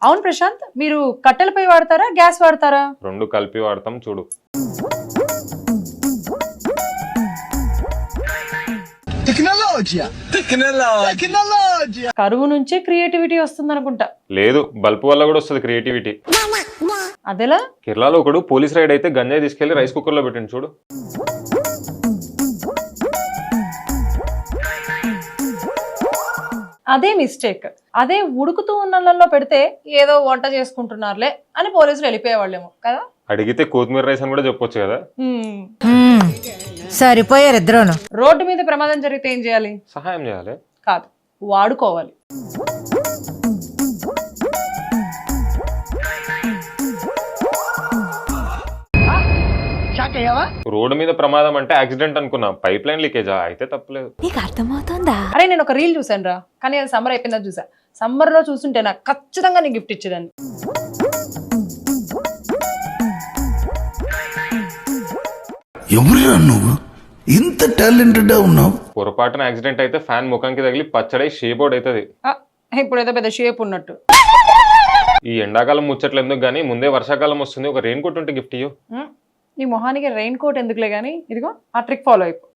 అవును ప్రశాంత్, మీరు కట్టెలపై వాడతారా గ్యాస్ వాడతారా? రెండు కలిపి వాడతాం చూడు. కరువు నుంచే క్రియేటివిటీ వస్తుంది అనుకుంటా. లేదు, బల్బు వల్ల కూడా వస్తుంది క్రియేటివిటీ. అదెలా? కేరళలో ఒకడు పోలీస్ రైడ్ అయితే గంజాయి తీసుకెళ్లి రైస్ కుక్కర్ లో పెట్టిండు చూడు. అదే మిస్టేక్. అదే ఉడుకుతూ ఉన్నలో పెడితే ఏదో వంట చేసుకుంటున్నారులే అని పోలీసులు వెళ్ళిపోయేవాళ్ళేమో కదా. అడిగితే కొత్తిమీర రైస్ అని కూడా చెప్పొచ్చు కదా. సరిపోయారు ఇద్దరును. రోడ్డు మీద ప్రమాదం జరిగితే ఏం చేయాలి? సహాయం చేయాలి కాదు, వాడుకోవాలి. రోడ్డు మీద ప్రమాదం అంటే యాక్సిడెంట్ అనుకున్నా, పైప్ లైన్ లీకేజా అయితే తప్పలేదు. నీకు అర్థమవుతుందా? అరే నేను ఒక రీల్ చూసాను రా, కానీ అది సమ్మర్ అయిపోయిందని చూసా. సమ్మర్ లో చూస్తుంటే నాకు ఖచ్చితంగా నీకు గిఫ్ట్ ఇచ్చేదాన్ని. ఎవరురా నువ్వు ఇంత టాలెంటెడ్ ఉన్నావు? పొరపాటున యాక్సిడెంట్ అయితే ఫ్యాన్ ముఖానికి తగిలి పచ్చడై షేప్ అవుట్ అవుతుంది. ఇప్పుడు ఏదో పెద్ద షేప్ ఉన్నట్టు. ఈ ఎండాకాలం ముచ్చట్లు ఎందుకు గానీ ముందే వర్షాకాలం వస్తుంది, ఒక రెయిన్ కోట్ ఉంటే గిఫ్ట్ ఇయ్యు. నీ మొహానికి రెయిన్ కోట్ ఎందుకులే గానీ ఇదిగో ఆ ట్రిక్ ఫాలో అయిపో.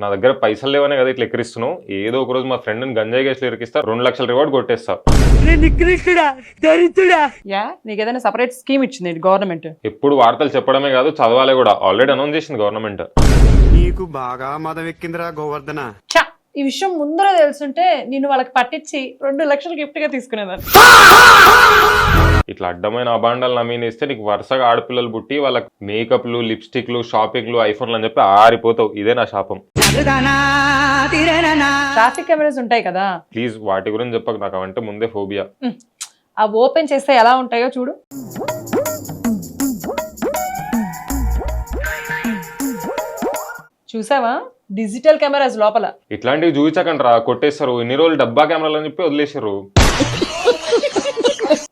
నా దగ్గర పైసలు లేవనే కదా ఇట్లా ఎక్కిరిస్తున్నావు. ఏదో ఒక రోజు మా ఫ్రెండ్ గంజాయి గ్యాస్లు ఇరికిస్తా, 2 లక్షల రివార్డ్ కొట్టేస్తా. యా, నీకు ఏదైనా సపరేట్ స్కీమ్ ఇచ్చింది గవర్నమెంట్? ఎప్పుడు వార్తలు చెప్పడమే కాదు, చదవాలి కూడా. ఆల్రెడీ అనౌన్స్ చేసింది గవర్నమెంట్. నీకు బాగా మదం ఎక్కిందిరా గోవర్ధన. ఈ విషయం ముందర తెలుసుంటే నిన్ను వాళ్ళకి పట్టించి 2 లక్షలు గిఫ్ట్ గా తీసుకునేదాన్ని. ఇట్లా అడ్డమైన అబాండాలు నమ్మేస్తే నీకు వరుసగా ఆడపిల్లలు పుట్టి వాళ్ళకి మేకప్లు, లిప్స్టిక్లు, షాపింగ్లు, ఐఫోన్లు అని చెప్పి ఆరిపోతావు. ఇదే నా శాపం. ట్రాఫిక్ కెమెరాస్ ఉంటాయి కదా, ప్లీజ్ వాటి గురించి చెప్పక, నాకు అవంటే ముందే ఫోబియా. ఆ ఓపెన్ చేస్తే ఎలా ఉంటాయో చూడు. చూసావా డిజిటల్ కెమెరాస్ లోపల? ఇట్లాంటివి చూపించకండి రా, కొట్టేస్తారు. ఇన్ని రోజులు డబ్బా కెమెరాలు అని చెప్పి వదిలేసారు.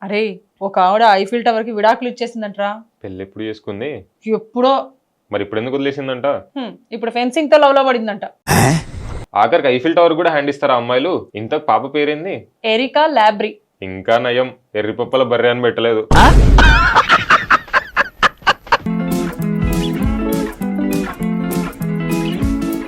అరే ఒక ఆవిడ ఐఫిల్ టవర్ కి విడాకులు ఇచ్చేసిందంటరా. పెళ్ళి ఎప్పుడు చేసుకుంది? ఎప్పుడో. మరి ఇప్పుడు ఎందుకు వదిలేసిందంట? ఇప్పుడు ఫెన్సింగ్ తో లవ్ లో పడిందంట. ఆఖరికి ఐఫిల్ టవర్ కూడా హ్యాండ్ ఇస్తారా అమ్మాయిలు? ఇంత పాప పేరేంది? ఎరికా లాబ్రీ. ఇంకా నయం, ఎర్రిపప్పల బర్రె అని పెట్టలేదు.